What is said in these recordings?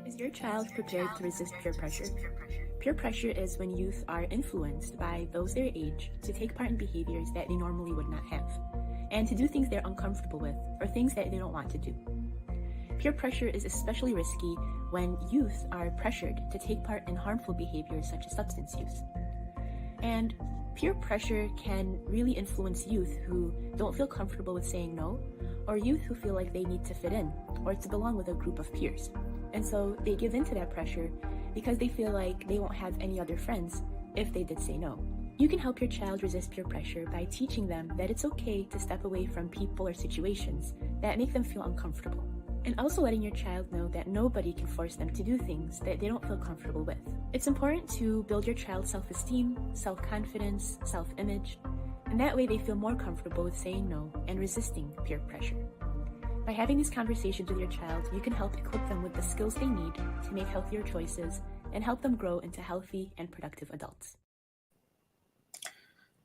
Is your child prepared to resist peer pressure? Peer pressure is when youth are influenced by those their age to take part in behaviors that they normally would not have, and to do things they're uncomfortable with or things that they don't want to do. Peer pressure is especially risky when youth are pressured to take part in harmful behaviors such as substance use. And peer pressure can really influence youth who don't feel comfortable with saying no, or youth who feel like they need to fit in or to belong with a group of peers. And so they give in to that pressure because they feel like they won't have any other friends if they did say no. You can help your child resist peer pressure by teaching them that it's okay to step away from people or situations that make them feel uncomfortable. And also letting your child know that nobody can force them to do things that they don't feel comfortable with. It's important to build your child's self-esteem, self-confidence, self-image, and that way they feel more comfortable with saying no and resisting peer pressure. By having these conversations with your child, you can help equip them with the skills they need to make healthier choices and help them grow into healthy and productive adults.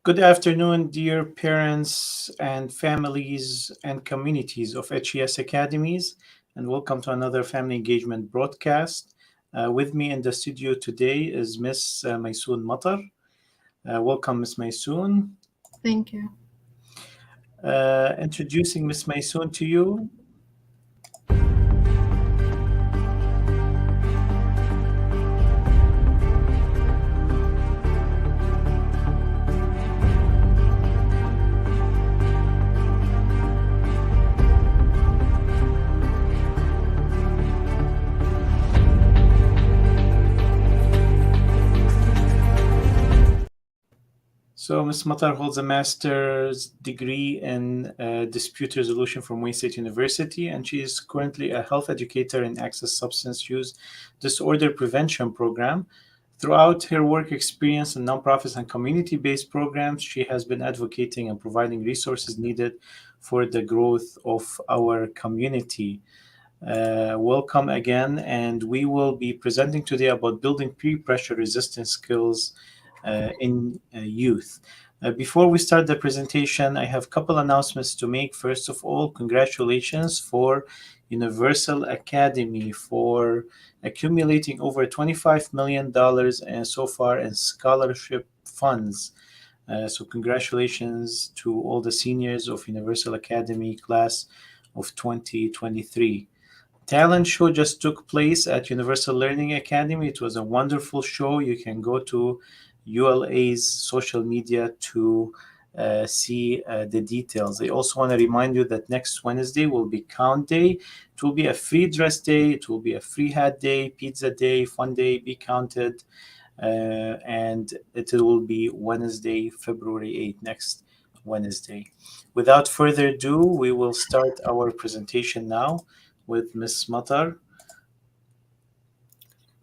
Good afternoon, dear parents and families and communities of HES Academies, and welcome to another family engagement broadcast. With me in the studio today is Miss Maysoon Matar. Welcome, Miss Maysoon. Thank you. Introducing Miss Maysoon to you. So Ms. Matar holds a master's degree in dispute resolution from Wayne State University, and she is currently a health educator in Access Substance Use Disorder Prevention Program. Throughout her work experience in nonprofits and community-based programs, she has been advocating and providing resources needed for the growth of our community. Welcome again, and we will be presenting today about building peer pressure resistance skills in youth. Before we start the presentation, I have a couple announcements to make. First of all, congratulations for Universal Academy for accumulating over $25 million so far in scholarship funds. So congratulations to all the seniors of Universal Academy class of 2023. Talent show just took place at Universal Learning Academy. It was a wonderful show. You can go to ULA's social media to see the details. I also want to remind you that next Wednesday will be Count Day. It will be a free dress day. It will be a free hat day, pizza day, fun day, be counted. And it will be Wednesday, February 8th, next Wednesday. Without further ado, we will start our presentation now with Ms. Matar.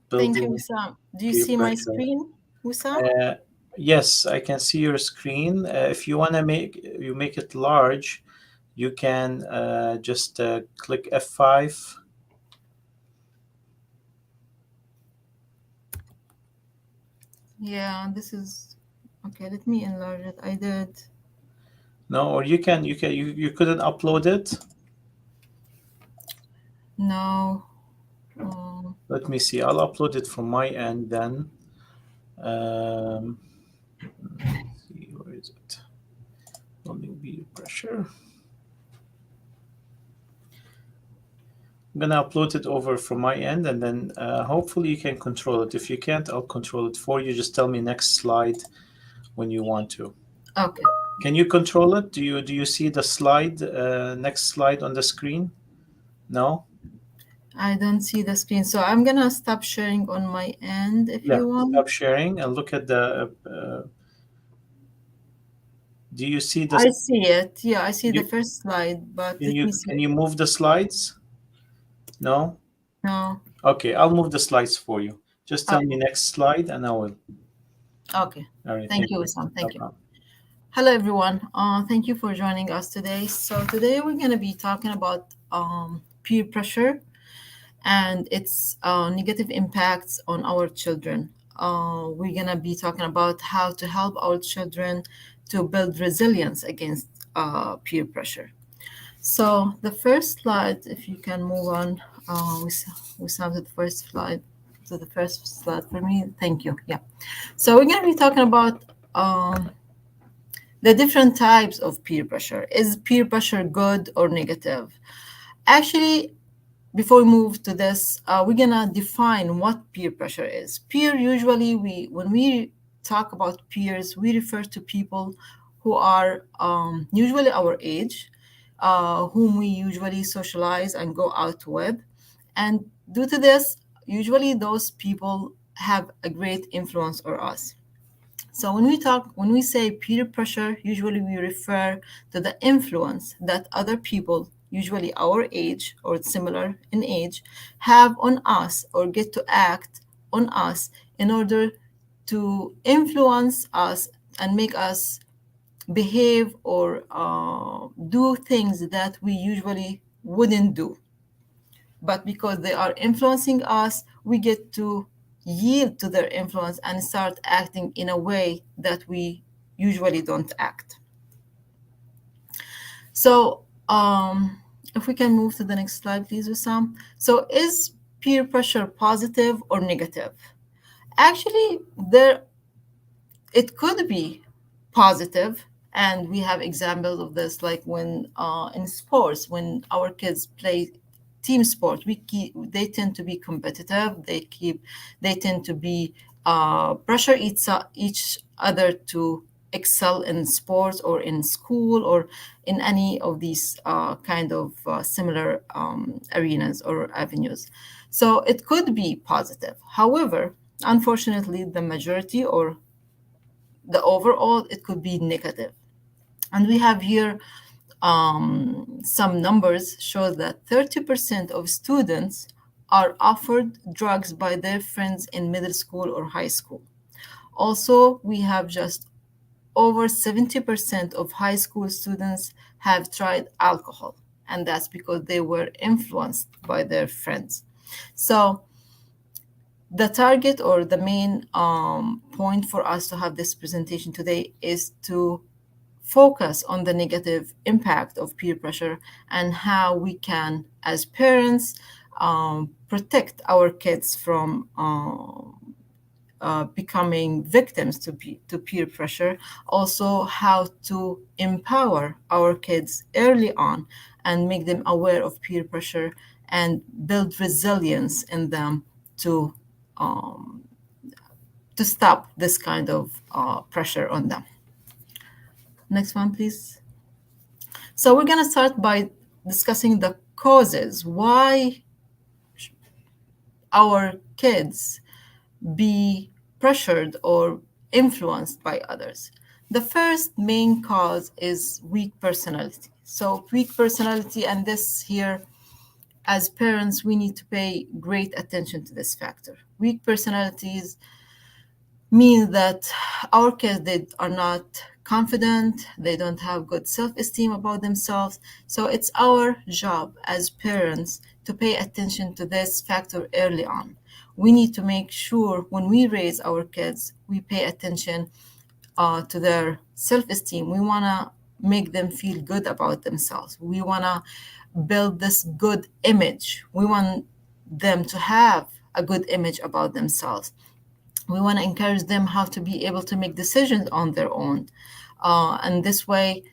Thank you, Wissam. Do you see my screen, Wissam? Yes, I can see your screen. If you want to make it large, you can just click F5. Yeah, this is okay. Let me enlarge it. I did. No, or you couldn't upload it. No. Let me see. I'll upload it from my end then. Let's see, where is it? Building beer pressure. I'm gonna upload it over from my end, and then hopefully you can control it. If you can't, I'll control it for you. Just tell me next slide when you want to. Okay. Can you control it? Do you see the slide? Next slide on the screen? No? I don't see the screen, so I'm gonna stop sharing on my end if Yeah. you want. Stop sharing and look at the. Do you see the? I see it. Yeah, I see the You, first slide, but can let you me see can it. you move the slides? No. No. Okay, I'll move the slides for you. Just tell me Okay. next slide, and I will. Okay. All right. Thank Thank you, you. Wissam. No Thank you. problem. Hello, everyone. Thank you for joining us today. So today we're going to be talking about peer pressure and its negative impacts on our children. We're going to be talking about how to help our children to build resilience against peer pressure. So the first slide, if you can move on, we started the first slide. So the first slide for me. Thank you. Yeah. So we're going to be talking about the different types of peer pressure. Is peer pressure good or negative? Actually, before we move to this, we're gonna define what peer pressure is. Peer usually when we talk about peers, we refer to people who are usually our age, whom we usually socialize and go out with, and due to this, usually those people have a great influence on us. So when we say peer pressure, usually we refer to the influence that other people, usually our age or similar in age, have on us or get to act on us in order to influence us and make us behave or do things that we usually wouldn't do. But because they are influencing us, we get to yield to their influence and start acting in a way that we usually don't act. So, if we can move to the next slide, please, Wissam. So, is peer pressure positive or negative? Actually, there it could be positive, and we have examples of this, like when in sports, when our kids play team sport, they tend to be competitive. They tend to be pressure each other to excel in sports or in school or in any of these kind of similar arenas or avenues. So it could be positive. However, unfortunately, the majority or the overall, it could be negative. And we have here some numbers show that 30% of students are offered drugs by their friends in middle school or high school. Also, we have just over 70% of high school students have tried alcohol, and that's because they were influenced by their friends. So the target or the main point for us to have this presentation today is to focus on the negative impact of peer pressure and how we can, as parents, protect our kids from becoming victims to peer pressure. Also, how to empower our kids early on and make them aware of peer pressure and build resilience in them to um, to stop this kind of pressure on them. Next one, please. So we're going to start by discussing the causes why our kids be pressured or influenced by others. The first main cause is weak personality. So weak personality, and this here, as parents, we need to pay great attention to this factor. Weak personalities means that our kids, they are not confident, they don't have good self-esteem about themselves. So it's our job as parents to pay attention to this factor early on. we need to make sure when we raise our kids, we pay attention to their self-esteem. We want to make them feel good about themselves. We want to build this good image. We want them to have a good image about themselves. We want to encourage them how to be able to make decisions on their own. And this way,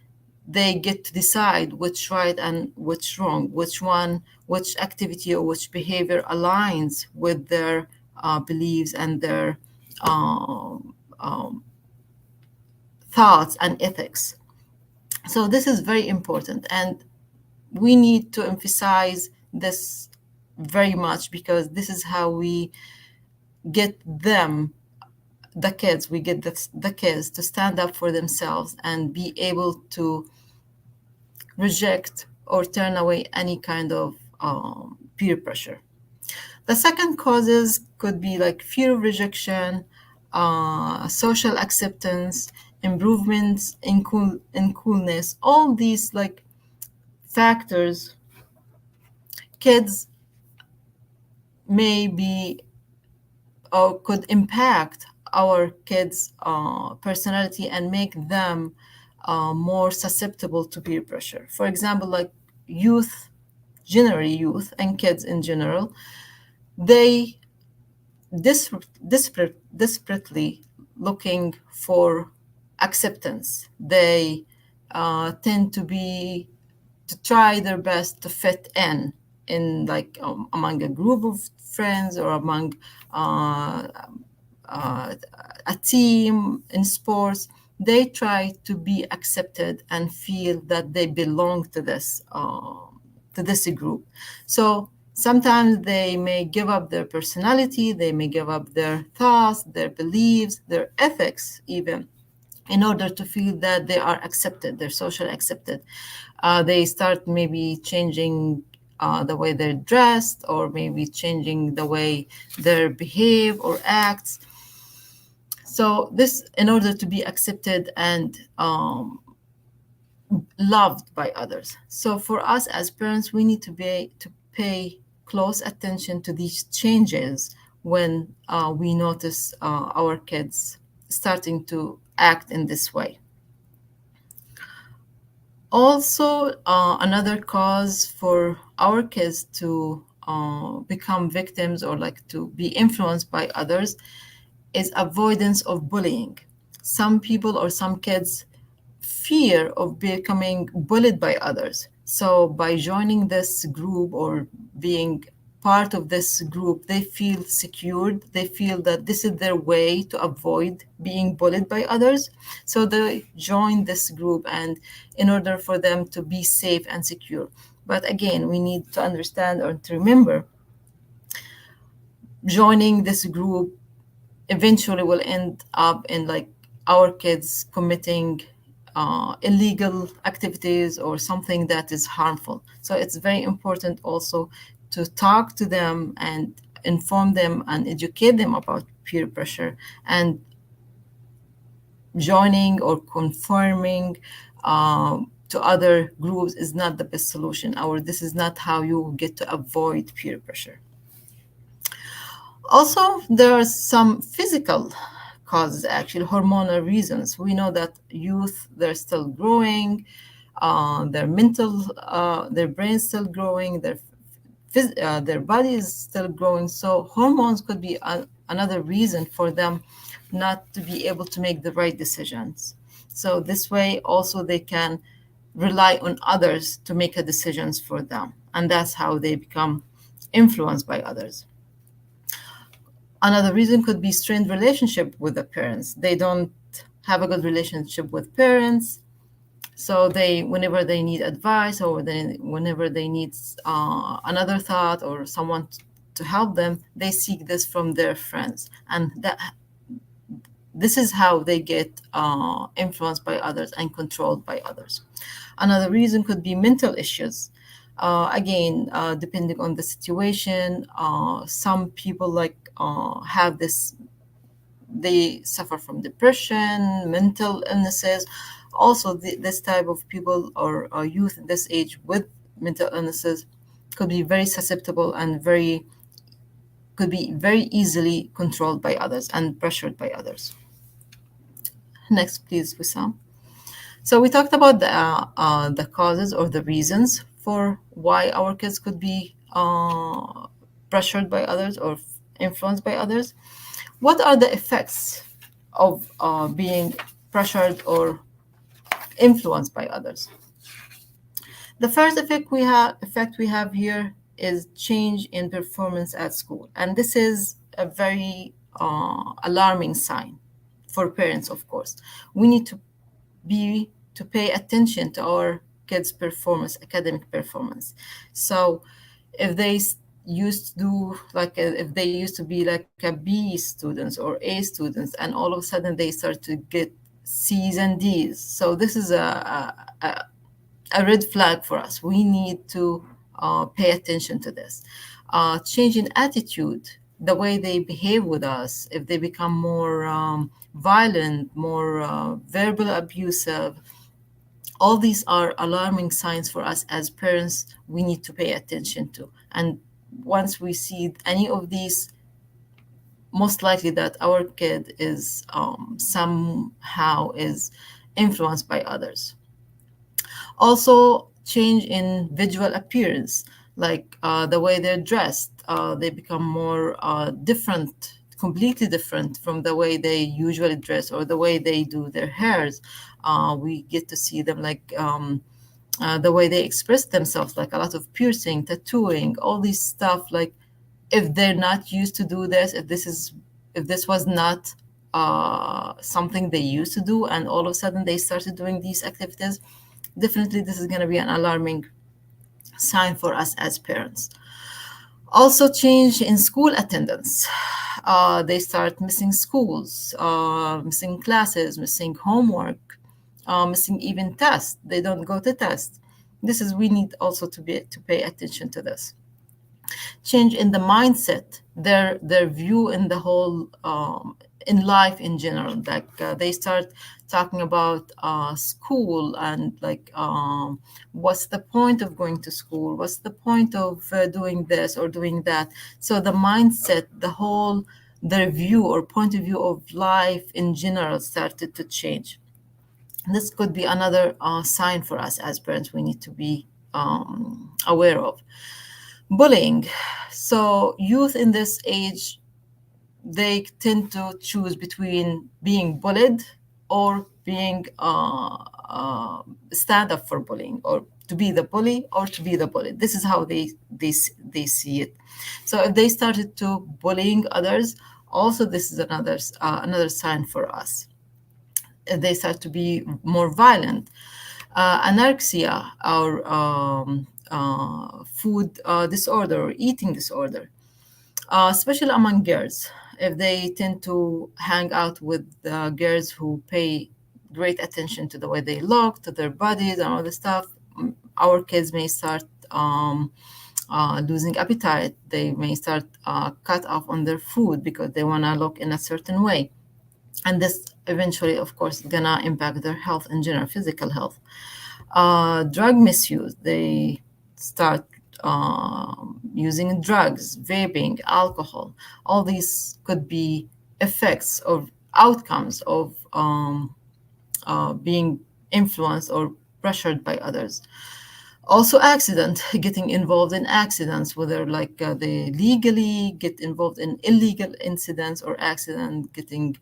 they get to decide which right and which wrong, which one, which activity or which behavior aligns with their beliefs and their um, um, thoughts and ethics. So this is very important, and we need to emphasize this very much because this is how we get them, the kids, we get the kids to stand up for themselves and be able to reject or turn away any kind of peer pressure. The second causes could be like fear of rejection, social acceptance, improvements in coolness. All these like factors, kids may be or could impact our kids' personality and make them more susceptible to peer pressure. For example, like youth, generally youth and kids in general, they desperately looking for acceptance. They tend to try their best to fit in like among a group of friends or among uh, uh, a team in sports. They try to be accepted and feel that they belong to this group. So sometimes they may give up their personality, they may give up their thoughts, their beliefs, their ethics even, in order to feel that they are accepted, they're socially accepted. They start maybe changing the way they're dressed, or maybe changing the way they behave or acts. So this, in order to be accepted and loved by others. So for us as parents, we need to pay close attention to these changes when we notice our kids starting to act in this way. Also, another cause for our kids to become victims or like to be influenced by others is avoidance of bullying. Some people or some kids fear of becoming bullied by others. So by joining this group or being part of this group, they feel secured. They feel that this is their way to avoid being bullied by others. So they join this group, and in order for them to be safe and secure. But again, we need to understand or to remember joining this group eventually will end up in like our kids committing illegal activities or something that is harmful. So it's very important also to talk to them and inform them and educate them about peer pressure, and joining or conforming to other groups is not the best solution, or this is not how you get to avoid peer pressure. Also, there are some physical causes, actually, hormonal reasons. We know that youth, they're still growing, their brain's still growing, their body is still growing. So hormones could be another reason for them not to be able to make the right decisions. So this way, also, they can rely on others to make a decisions for them, and that's how they become influenced by others. Another reason could be strained relationship with the parents. They don't have a good relationship with parents, so they, whenever they need advice or whenever they need another thought or someone to help them, they seek this from their friends, and this is how they get influenced by others and controlled by others. Another reason could be mental issues. Again, depending on the situation, some people like have this, they suffer from depression, mental illnesses. Also, this type of people or youth in this age with mental illnesses could be very susceptible and very could be very easily controlled by others and pressured by others. Next, please, Wissam. So we talked about the causes or the reasons for why our kids could be pressured by others or influenced by others. What are the effects of being pressured or influenced by others? The first effect we have here is change in performance at school, and this is a very alarming sign for parents. Of course, we need to pay attention to our kids' performance, academic performance. So, if they used to do like if they used to be like a B students or A students, and all of a sudden they start to get C's and D's, so this is a red flag for us. We need to pay attention to this. Change in attitude, the way they behave with us, if they become more violent, more verbal abusive, all these are alarming signs for us as parents we need to pay attention to. And once we see any of these, most likely that our kid is somehow is influenced by others. Also, change in visual appearance, like the way they're dressed. They become more different, completely different from the way they usually dress or the way they do their hairs. We get to see them like the way they express themselves, like a lot of piercing, tattooing, all these stuff. Like if they're not used to do this, if this was not something they used to do, and all of a sudden they started doing these activities, definitely this is going to be an alarming sign for us as parents. Also, change in school attendance. They start missing schools, missing classes, missing homework, missing even tests. They don't go to tests. This is we need also to pay attention to this. Change in the mindset, their view in the whole in life in general. Like they start talking about school and like what's the point of going to school? What's the point of doing this or doing that? So the mindset, the whole their view or point of view of life in general started to change. This could be another sign for us as parents we need to be aware of. Bullying. So youth in this age, they tend to choose between being bullied or being stand up for bullying, or to be the bully or to be the bullied. This is how they see it. So if they started to bullying others, also this is another sign for us. If they start to be more violent, anorexia or food disorder or eating disorder, especially among girls. If they tend to hang out with girls who pay great attention to the way they look, to their bodies, and all the stuff, our kids may start losing appetite. They may start cut off on their food because they want to look in a certain way. And this eventually, of course, is gonna impact their health in general, physical health. Drug misuse, they start using drugs, vaping, alcohol. All these could be effects or outcomes of being influenced or pressured by others. Also, getting involved in accidents, whether like they legally get involved in illegal incidents or accident, getting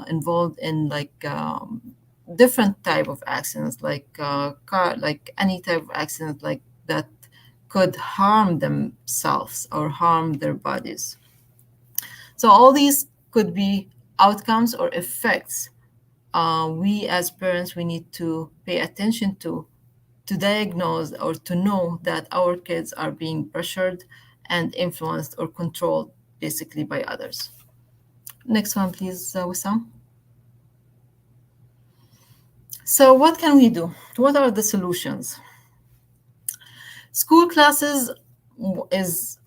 involved in like different type of accidents, like like any type of accident like that could harm themselves or harm their bodies. So all these could be outcomes or effects we as parents we need to pay attention to diagnose or to know that our kids are being pressured and influenced or controlled basically by others. Next one, please, Wissam. So what can we do? What are the solutions? School classes is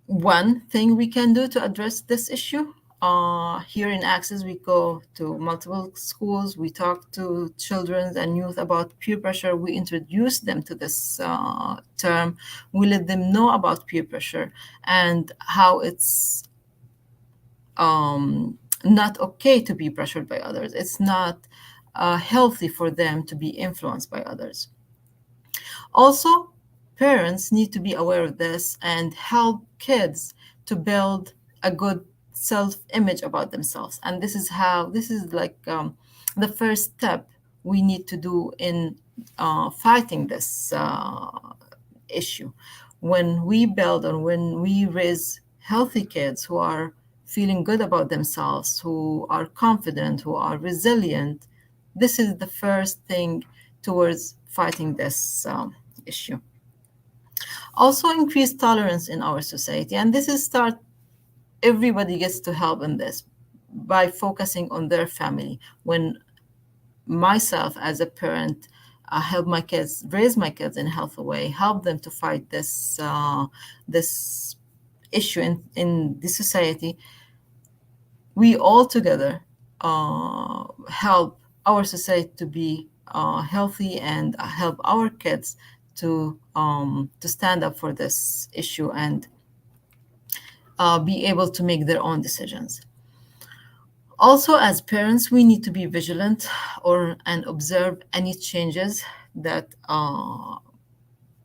one thing we can do to address this issue. here in Access, we go to multiple schools. We talk to children and youth about peer pressure. We introduce them to this term. We let them know about peer pressure and how it's not okay to be pressured by others. It's not healthy for them to be influenced by others. Also, parents need to be aware of this and help kids to build a good self-image about themselves. And this is like the first step we need to do in fighting this issue. When we build and when we raise healthy kids who are feeling good about themselves, who are confident, who are resilient, this is the first thing towards fighting this issue. Also, increase tolerance in our society, and this is start. Everybody gets to help in this by focusing on their family. When myself as a parent help my kids, raise my kids in a healthy way, help them to fight this issue in the society, we all together help our society to be healthy and help our kids to stand up for this issue and be able to make their own decisions. Also, as parents, we need to be vigilant or and observe any changes that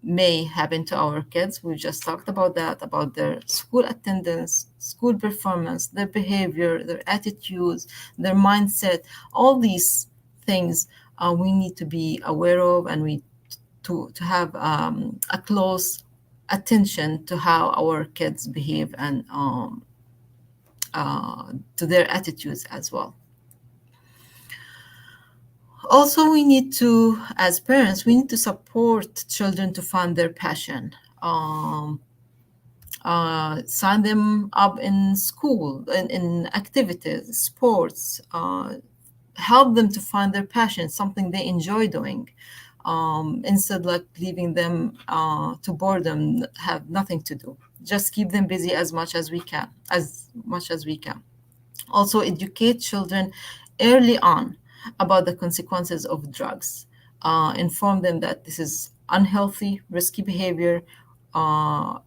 may happen to our kids. We just talked about that, about their school attendance, school performance, their behavior, their attitudes, their mindset. All these things we need to be aware of, and we to have a close attention to how our kids behave and to their attitudes as well. Also, we need to, as parents, we need to support children to find their passion. Sign them up in school, in activities, sports, help them to find their passion, something they enjoy doing, instead like leaving them to boredom, have nothing to do. Just keep them busy as much as we can, as much as we can. Also, educate children early on about the consequences of drugs. Inform them that this is unhealthy, risky behavior. Uh,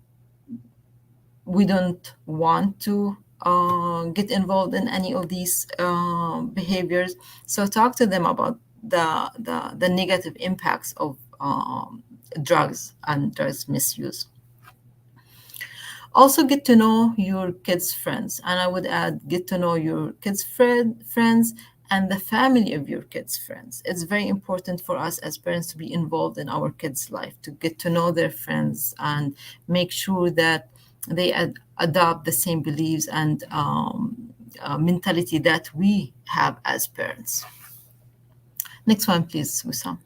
we don't want to get involved in any of these behaviors. So talk to them about the negative impacts of drugs and drugs misuse. Also, get to know your kids' friends, and I would add, get to know your kids' friends and the family of your kids' friends. It's very important for us as parents to be involved in our kids' life, to get to know their friends and make sure that they adopt the same beliefs and mentality that we have as parents. Next one, please, Wissam.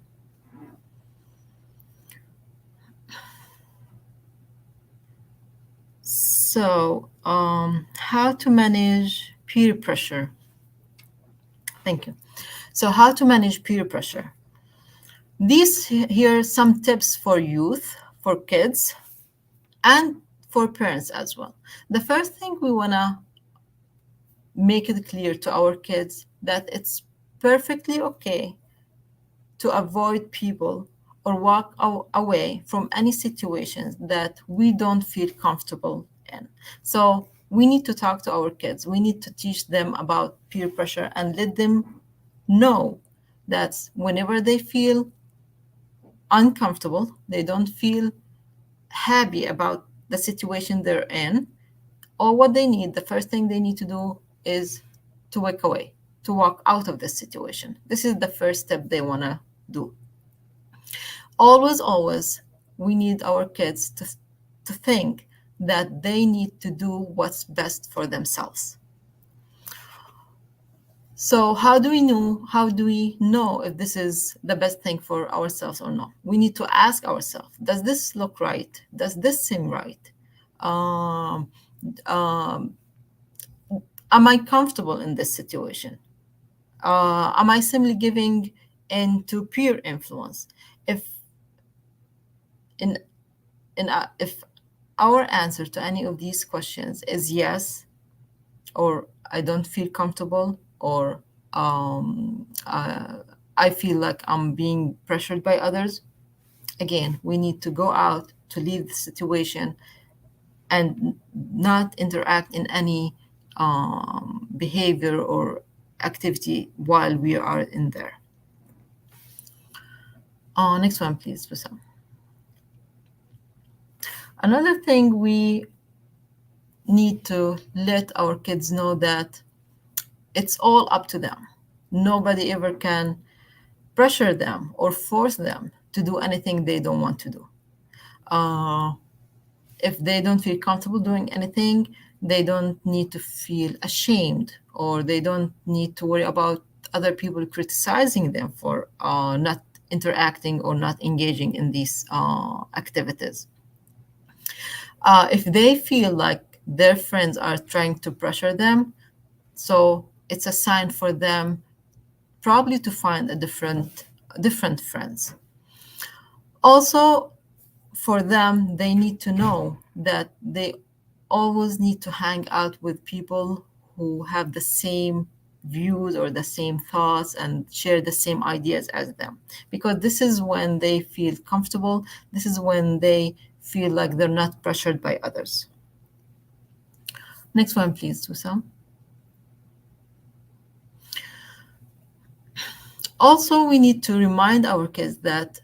So, how to manage peer pressure? Thank you. So, how to manage peer pressure? These here are some tips for youth, for kids, and for parents as well. The first thing we want to make it clear to our kids that it's perfectly okay to avoid people or walk away from any situations that we don't feel comfortable in. So we need to talk to our kids. We need to teach them about peer pressure and let them know that whenever they feel uncomfortable, they don't feel happy about the situation they're in, or what they need, the first thing they need to do is to walk away, to walk out of this situation. This is the first step they want to do. Always, always, we need our kids to think that they need to do what's best for themselves. So how do we know if this is the best thing for ourselves or not? We need to ask ourselves, does this look right? Does this seem right? Um, um, am I comfortable in this situation? Am I simply giving in to peer influence? If in if our answer to any of these questions is yes, or I don't feel comfortable, or I feel like I'm being pressured by others, again, we need to go out to leave the situation and not interact in any behavior or activity while we are in there. Next one, please, Wissam. Another thing we need to let our kids know that it's all up to them. Nobody ever can pressure them or force them to do anything they don't want to do. Uh, if they don't feel comfortable doing anything, they don't need to feel ashamed, or they don't need to worry about other people criticizing them for not interacting or not engaging in these activities. If they feel like their friends are trying to pressure them, so it's a sign for them probably to find a different friends. Also, for them, they need to know that they always need to hang out with people who have the same views or the same thoughts and share the same ideas as them, because this is when they feel comfortable. This is when they feel like they're not pressured by others. Next one, please, Wissam. Also, we need to remind our kids that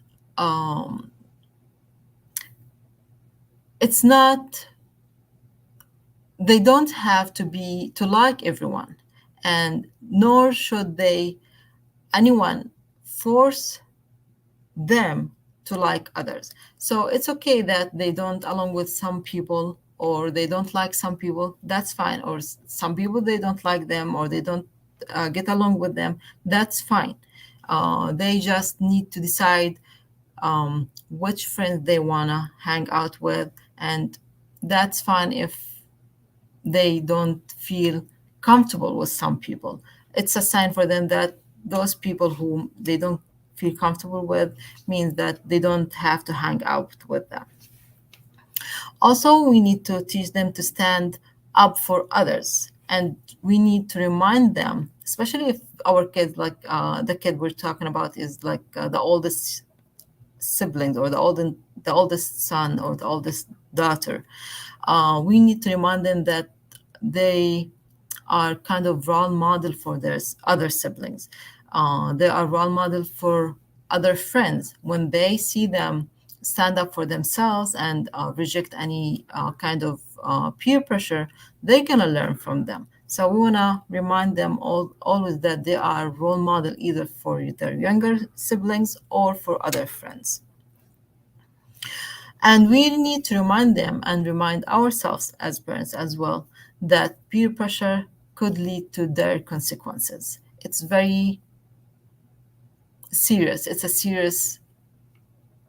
it's not, they don't have to be to like everyone, and nor should anyone force them to like others. So it's okay that they don't along with some people, or they don't like some people, that's fine. Or some people, they don't like them, or they don't get along with them, that's fine. They just need to decide which friends they want to hang out with, and that's fine if they don't feel comfortable with some people. It's a sign for them that those people whom they don't feel comfortable with means that they don't have to hang out with them. Also, we need to teach them to stand up for others, and we need to remind them, especially if our kids, like the kid we're talking about, is like the oldest siblings, or the oldest son or the oldest daughter. We need to remind them that they are kind of role model for their other siblings. They are role model for other friends. When they see them stand up for themselves and reject any kind of peer pressure, they're gonna learn from them. So we wanna remind them always that they are role model either for their younger siblings or for other friends. And we need to remind them and remind ourselves as parents as well that peer pressure could lead to dire consequences. It's very serious. It's a serious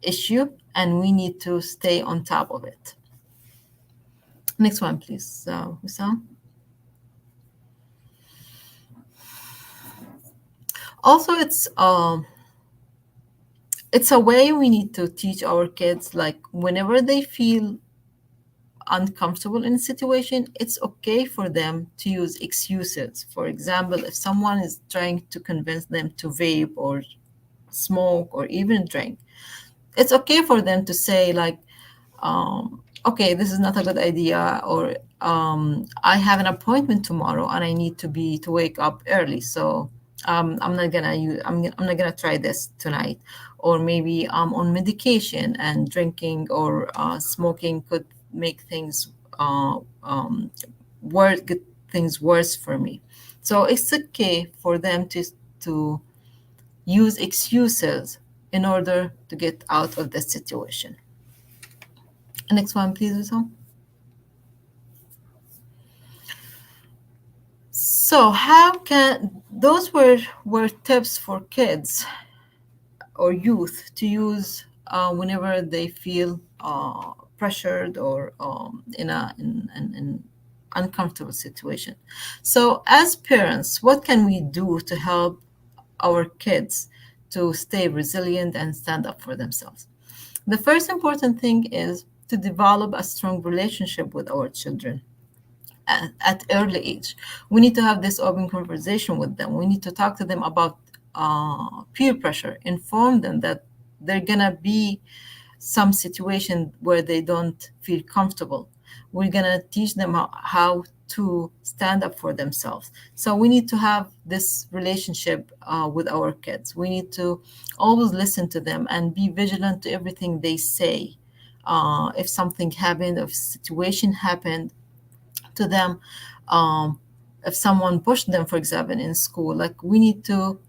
issue, and we need to stay on top of it. Next one, please, Wissam. Also, it's a way we need to teach our kids, like whenever they feel uncomfortable in a situation, it's okay for them to use excuses. For example, if someone is trying to convince them to vape or smoke or even drink, it's okay for them to say like, okay, this is not a good idea, or I have an appointment tomorrow and I need to wake up early, so I'm not gonna try this tonight. Or maybe I'm on medication and drinking or smoking could make things get things worse for me. So it's okay for them to use excuses in order to get out of the situation. Next one, please, Wissam. So how can those were tips for kids or youth to use whenever they feel pressured or in uncomfortable situation. So as parents, what can we do to help our kids to stay resilient and stand up for themselves? The first important thing is to develop a strong relationship with our children. at early age. We need to have this open conversation with them. We need to talk to them about peer pressure, inform them that they're gonna be some situation where they don't feel comfortable. We're gonna teach them how to stand up for themselves. So we need to have this relationship with our kids. We need to always listen to them and be vigilant to everything they say. If something happened, if a situation happened to them, um, if someone pushed them, for example, in school, like we need to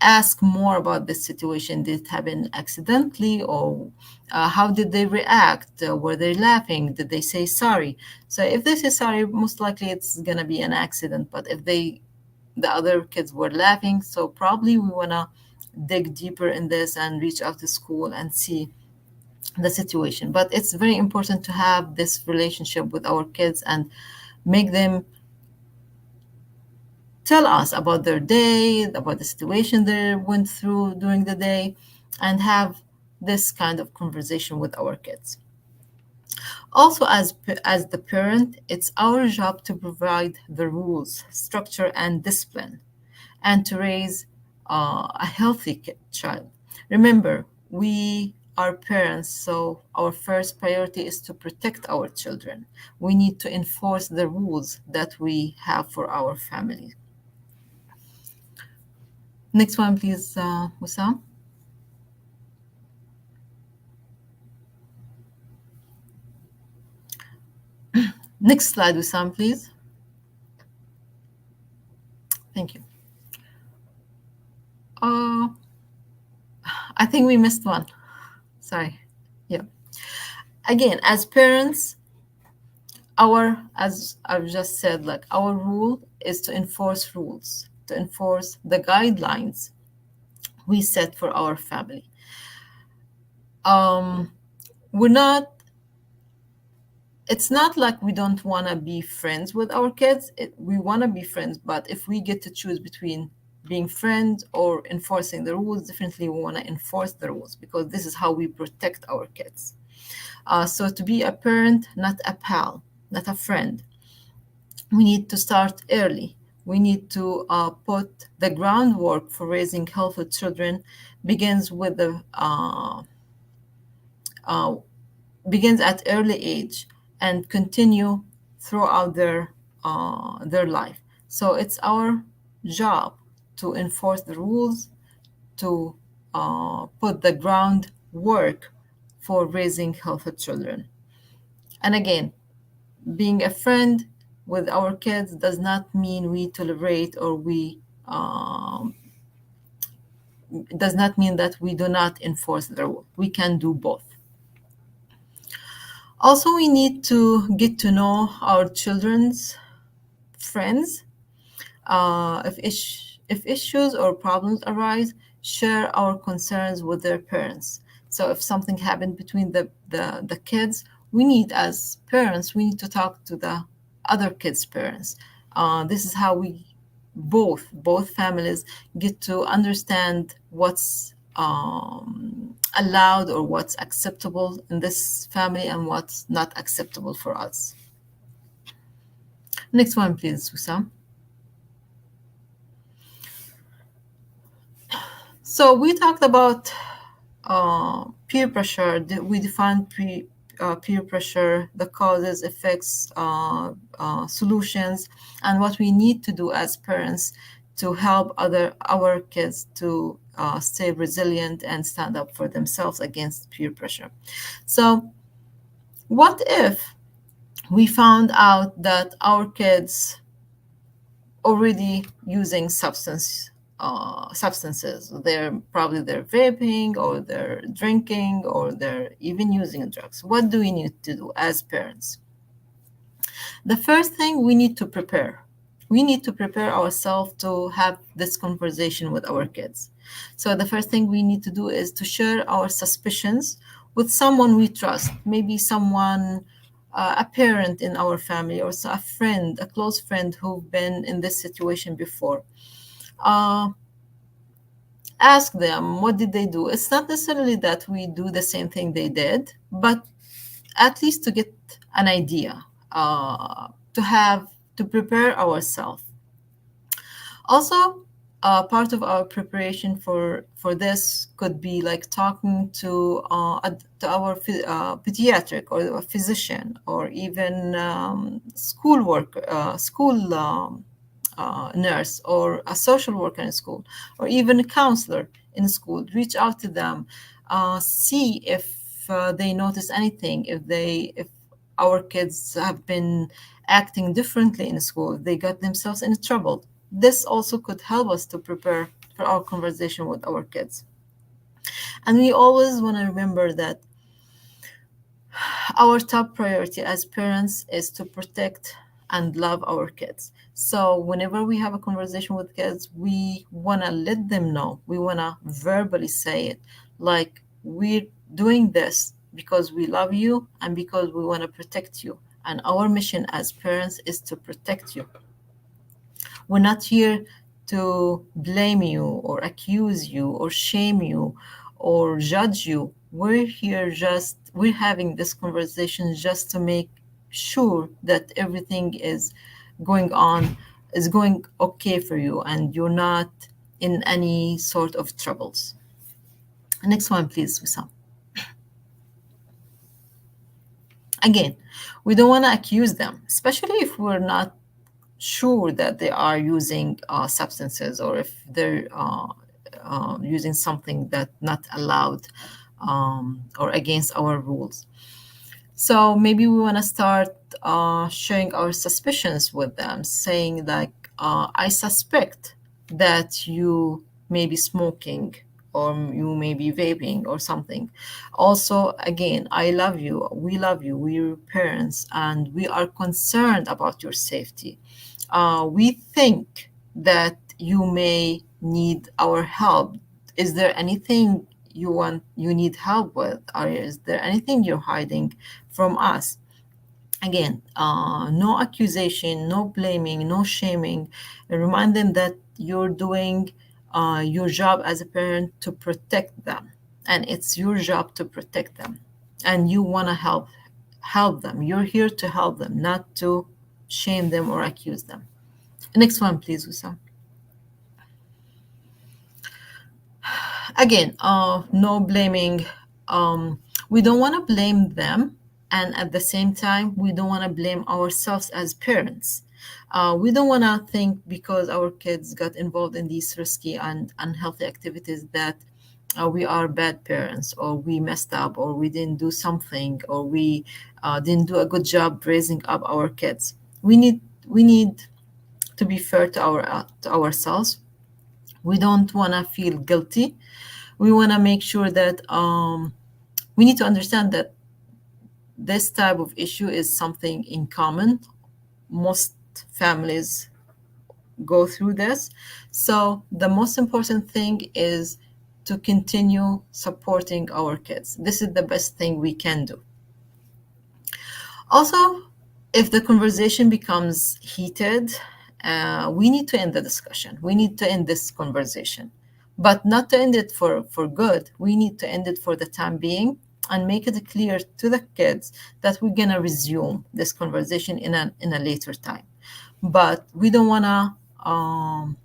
ask more about this situation. Did it happen accidentally, or how did they react? Were they laughing? Did they say sorry? So if they say sorry, most likely it's gonna be an accident. But if the other kids were laughing, so probably we wanna dig deeper in this and reach out to school and see the situation. But it's very important to have this relationship with our kids and make them tell us about their day, about the situation they went through during the day, and have this kind of conversation with our kids. Also, as the parent, it's our job to provide the rules, structure, and discipline, and to raise a healthy child. Remember, we are parents, so our first priority is to protect our children. We need to enforce the rules that we have for our family. Next one, please, Wissam. Next slide, Wissam, please. Thank you. Uh, I think we missed one. Sorry. Yeah. Again, as parents, as I've just said, like our rule is to enforce rules, to enforce the guidelines we set for our family. We're not It's not like we don't want to be friends with our kids. We want to be friends, but if we get to choose between being friends or enforcing the rules, definitely we want to enforce the rules because this is how we protect our kids. So to be a parent, not a pal, not a friend, we need to start early. We need to put the groundwork for raising healthy children begins with the uh, begins at early age and continue throughout their life. So it's our job to enforce the rules, to put the groundwork for raising healthy children. And again, being a friend with our kids does not mean we tolerate or we does not mean that we do not enforce the rule. We can do both. Also, we need to get to know our children's friends. If issues or problems arise, share our concerns with their parents. So if something happened between the kids, as parents, we need to talk to the other kids' parents. This is how we both families get to understand what's allowed or what's acceptable in this family and what's not acceptable for us. Next one, please, Wissam. So we talked about peer pressure. We defined peer pressure, the causes, effects, solutions, and what we need to do as parents to help our kids to stay resilient and stand up for themselves against peer pressure. So, what if we found out that our kids already using substances? They're vaping or they're drinking or they're even using drugs. What do we need to do as parents? The first thing, we need to prepare. We need to prepare ourselves to have this conversation with our kids. So the first thing we need to do is to share our suspicions with someone we trust, maybe someone, a parent in our family, or a friend, a close friend who've been in this situation before. Ask them, what did they do? It's not necessarily that we do the same thing they did, but at least to get an idea, to have to prepare ourselves. Also, part of our preparation for this could be like talking to our pediatric or a physician, or even school nurse, or a social worker in school, or even a counselor in school. Reach out to them, see if they notice anything, if our kids have been acting differently in school, if they got themselves in trouble. This also could help us to prepare for our conversation with our kids. And we always want to remember that our top priority as parents is to protect and love our kids. So whenever we have a conversation with kids, we want to let them know, we want to verbally say it, like, we're doing this because we love you and because we want to protect you. And our mission as parents is to protect you. We're not here to blame you or accuse you or shame you or judge you. We're having this conversation just to make sure that everything is going okay for you and you're not in any sort of troubles. Next one, please, Wissam. Again, we don't want to accuse them, especially if we're not sure that they are using substances, or if they're using something that not allowed, or against our rules. So maybe we want to start sharing our suspicions with them, saying like, I suspect that you may be smoking, or you may be vaping or something. Also, again, I love you, we love you, we're parents, and we are concerned about your safety. We think that you may need our help. Is there anything you need help with, or is there anything you're hiding from us? Again, no accusation, no blaming, no shaming. Remind them that you're doing your job as a parent to protect them, and it's your job to protect them, and you want to help them. You're here to help them, not to shame them or accuse them. Next one, please, Wissam. Again, no blaming. We don't want to blame them, and at the same time, we don't want to blame ourselves as parents. We don't want to think because our kids got involved in these risky and unhealthy activities that we are bad parents, or we messed up, or we didn't do something, or we didn't do a good job raising up our kids. We need to be fair to ourselves. We don't want to feel guilty. We want to make sure that we need to understand that this type of issue is something in common. Most families go through this. So the most important thing is to continue supporting our kids. This is the best thing we can do. Also, if the conversation becomes heated, we need to end the discussion. We need to end this conversation, but not to end it for good. We need to end it for the time being and make it clear to the kids that we're going to resume this conversation in a later time. But we don't want to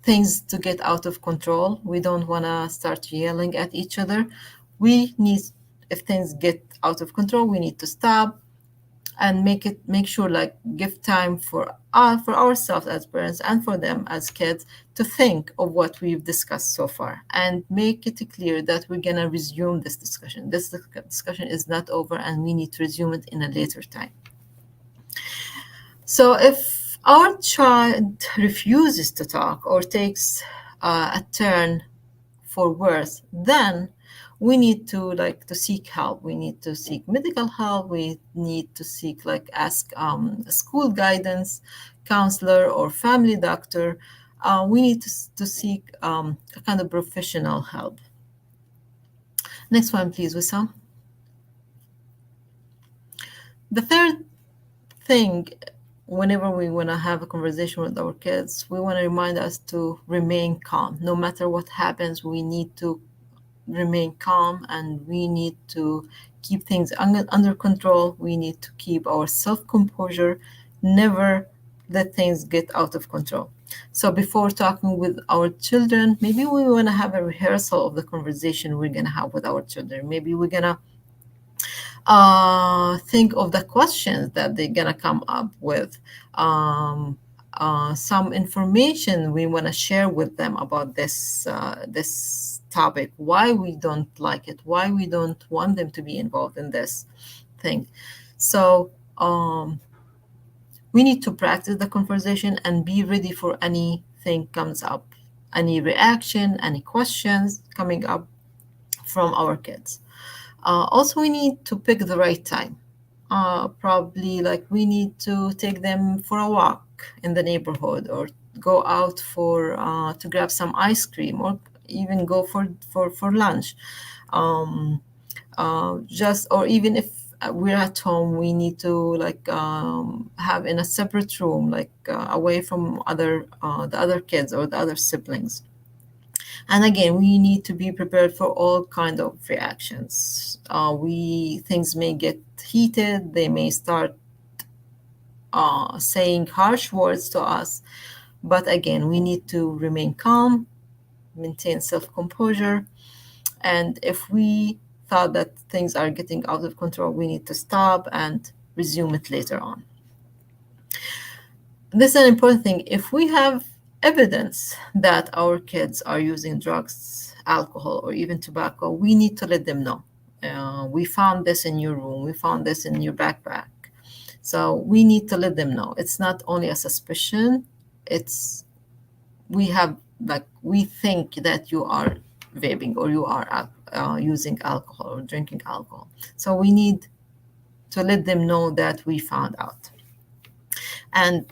things to get out of control. We don't want to start yelling at each other. We need, if things get out of control, we need to stop and make sure, like, give time for ourselves as parents and for them as kids to think of what we've discussed so far, and make it clear that we're going to resume this discussion. This discussion is not over, and we need to resume it in a later time. So if our child refuses to talk or takes a turn for worse, then we need to seek help. We need to seek medical help. We need to seek, ask school guidance counselor or family doctor. We need to seek a kind of professional help. Next one, please, Wissam. The third thing, whenever we want to have a conversation with our kids, we want to remind us to remain calm. No matter what happens, we need to remain calm, and we need to keep things under control. We need to keep our self-composure, never let things get out of control. So before talking with our children, maybe we want to have a rehearsal of the conversation we're going to have with our children. Maybe we're going to think of the questions that they're going to come up with, um, some information we want to share with them about this topic, why we don't like it, why we don't want them to be involved in this thing. So we need to practice the conversation and be ready for anything comes up, any reaction, any questions coming up from our kids. Also, we need to pick the right time. Probably like we need to take them for a walk in the neighborhood, or go out for to grab some ice cream, or even go for lunch. Um, just or even if we're at home, we need to like have in a separate room, like away from the other kids or the other siblings. And again, we need to be prepared for all kind of reactions. We things may get heated. They may start saying harsh words to us, but again, we need to remain calm, maintain self composure, and if we thought that things are getting out of control, we need to stop and resume it later on. This is an important thing. If we have evidence that our kids are using drugs, alcohol, or even tobacco, we need to let them know. We found this in your room, we found this in your backpack. So we need to let them know. It's not only a suspicion, it's we have like we think that you are vaping or you are using alcohol or drinking alcohol. So we need to let them know that we found out, and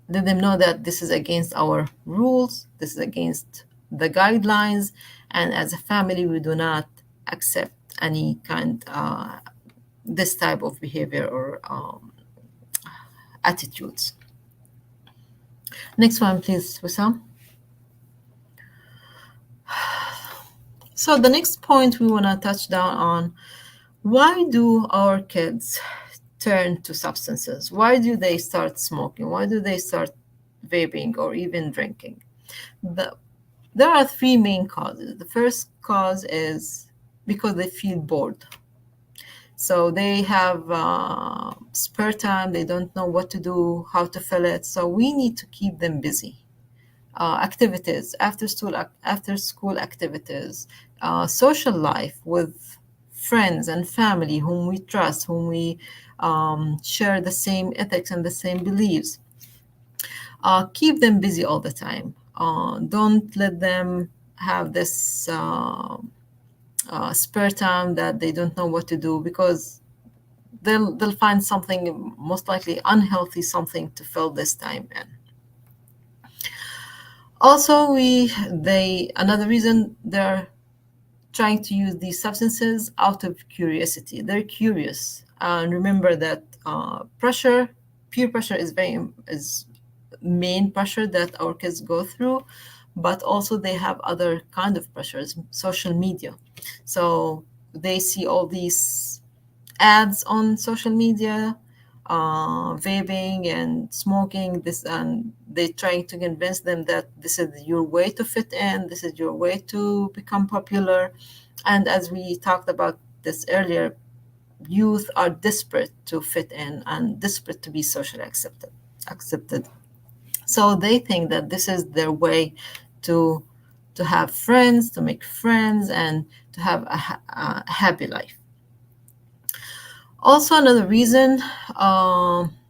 let them know that this is against our rules, this is against the guidelines, and as a family, we do not accept any kind this type of behavior or attitudes. Next one, please, Wissam. So the next point we want to touch down on, why do our kids turn to substances? Why do they start smoking? Why do they start vaping or even drinking? There are three main causes. The first cause is because they feel bored. So they have spare time, they don't know what to do, how to fill it. So we need to keep them busy. Activities, after school activities, social life with friends and family whom we trust, whom we share the same ethics and the same beliefs. Keep them busy all the time. Don't let them have this spare time that they don't know what to do, because they'll find something, most likely unhealthy, something to fill this time in. Also, another reason they're trying to use these substances out of curiosity. They're curious, and remember that peer pressure is main pressure that our kids go through, but also they have other kind of pressures, social media. So they see all these ads on social media, vaping and smoking this, and they trying to convince them that this is your way to fit in, this is your way to become popular. And as we talked about this earlier, youth are desperate to fit in and desperate to be socially accepted. So they think that this is their way to have friends, to make friends, and to have a happy life. Also, another reason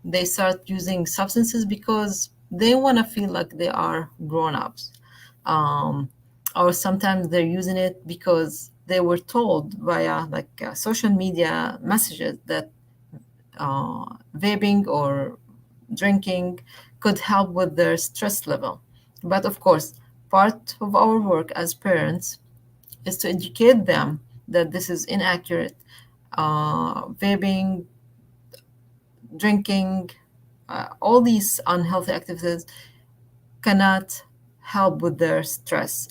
they start using substances, because they want to feel like they are grown-ups. Or sometimes they're using it because they were told via social media messages that vaping or drinking could help with their stress level. But of course, part of our work as parents is to educate them that this is inaccurate. Vaping, drinking, all these unhealthy activities cannot help with their stress.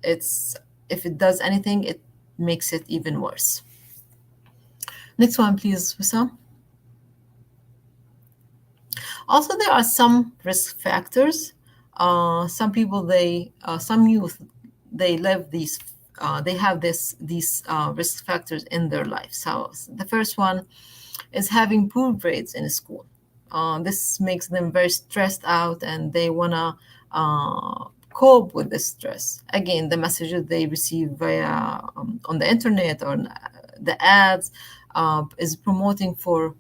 If it does anything, it makes it even worse. Next one, please, Wissam. Also, there are some risk factors. Some people, some youth, they live these, they have these risk factors in their life. So the first one is having poor grades in school. This makes them very stressed out, and they wanna cope with the stress. Again, the messages they receive via on the internet or the ads is promoting for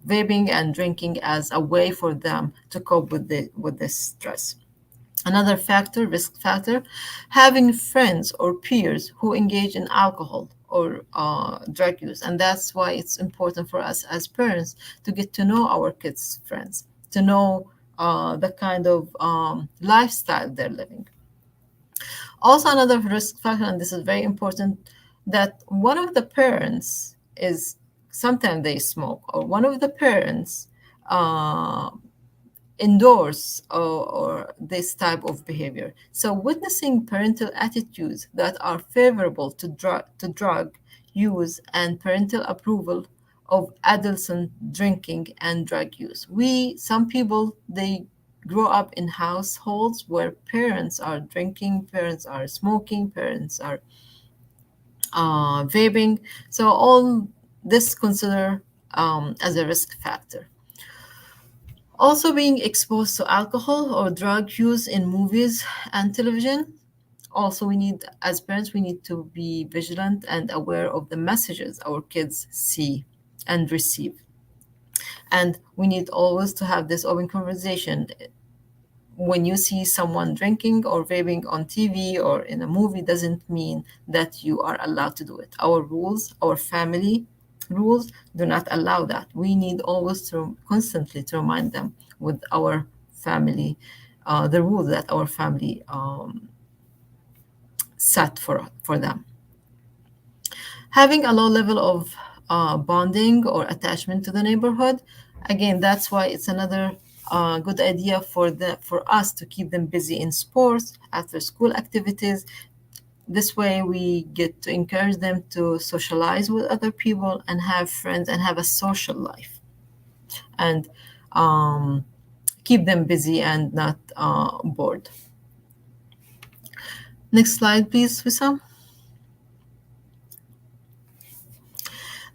vaping and drinking as a way for them to cope with this stress. Another factor, risk factor, having friends or peers who engage in alcohol or drug use. And that's why it's important for us as parents to get to know our kids' friends, to know the kind of lifestyle they're living. Also, another risk factor, and this is very important, that one of the parents is sometimes they smoke, or one of the parents uh, endorse or this type of behavior. So, witnessing parental attitudes that are favorable to drug use and parental approval of adolescent drinking and drug use. Some people, they grow up in households where parents are drinking, parents are smoking, parents are vaping. So, all this consider as a risk factor. Also, being exposed to alcohol or drug use in movies and television. Also, we need, as parents, we need to be vigilant and aware of the messages our kids see and receive. And we need always to have this open conversation. When you see someone drinking or vaping on TV or in a movie, doesn't mean that you are allowed to do it. Our rules, our family rules, do not allow that. We need always to constantly to remind them with our family, the rules that our family set for them. Having a low level of bonding or attachment to the neighborhood, again, that's why it's another good idea for us to keep them busy in sports, after school activities. This way, we get to encourage them to socialize with other people and have friends and have a social life, and um, keep them busy and not bored. Next slide, please, Wissam.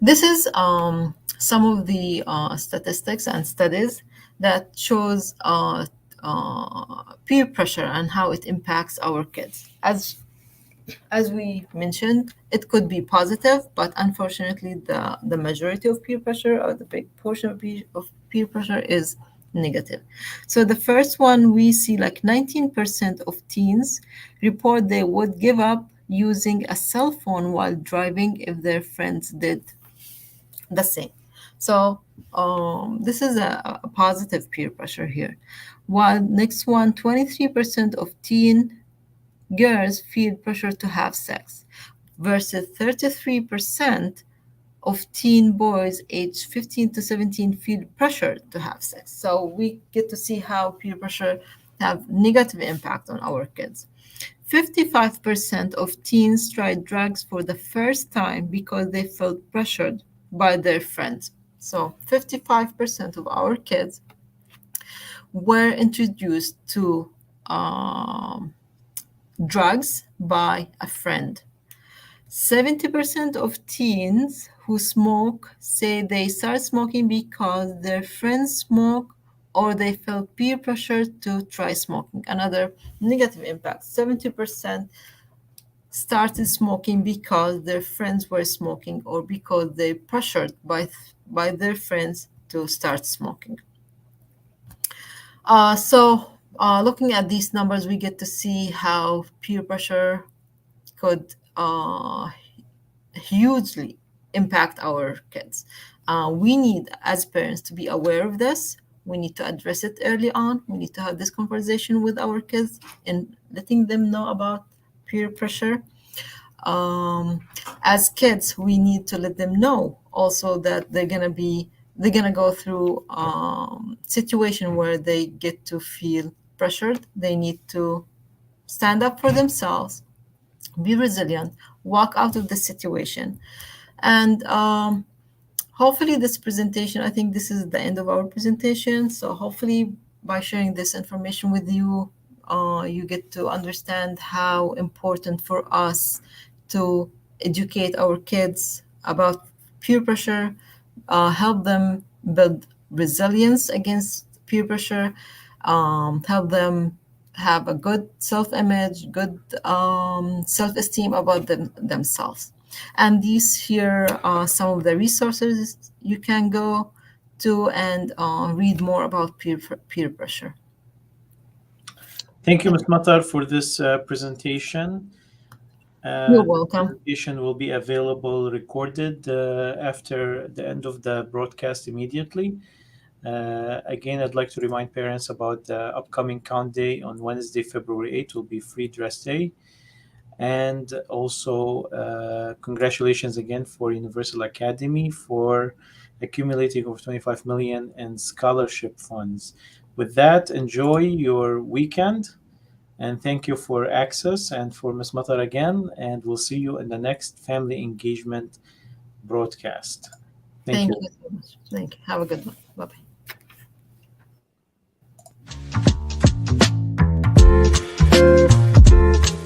This is some of the statistics and studies that shows peer pressure and how it impacts our kids. As we mentioned, it could be positive, but unfortunately, the majority of peer pressure or the big portion of peer pressure is negative. So the first one, we see like 19% of teens report they would give up using a cell phone while driving if their friends did the same. So this is a positive peer pressure here. While next one, 23% of teen girls feel pressure to have sex versus 33% of teen boys aged 15 to 17 feel pressure to have sex. So we get to see how peer pressure have negative impact on our kids. 55% of teens tried drugs for the first time because they felt pressured by their friends. So 55% of our kids were introduced to drugs by a friend. 70% of teens who smoke say they start smoking because their friends smoke or they felt peer pressure to try smoking. Another negative impact. 70% started smoking because their friends were smoking or because they pressured by their friends to start smoking. Looking at these numbers, we get to see how peer pressure could hugely impact our kids. We need, as parents, to be aware of this. We need to address it early on. We need to have this conversation with our kids and letting them know about peer pressure. um, as kids, we need to let them know also that they're gonna go through situation where they get to feel pressured. They need to stand up for themselves, be resilient, walk out of the situation, and hopefully this presentation, I think this is the end of our presentation. So hopefully by sharing this information with you, you get to understand how important for us to educate our kids about peer pressure, help them build resilience against peer pressure, help them have a good self-image, good self-esteem about themselves. And these here are some of the resources you can go to and read more about peer pressure. Thank you, Ms. Matar, for this presentation. You're The welcome. presentation will be available recorded after the end of the broadcast immediately. Again, I'd like to remind parents about the upcoming count day on Wednesday, February 8th will be free dress day. And also, congratulations again for Universal Academy for accumulating over 25 million in scholarship funds. With that, enjoy your weekend and thank you for access and for Ms. Matar again. And we'll see you in the next family engagement broadcast. Thank Thank you. you so much. Thank you. Have a good one. Bye bye.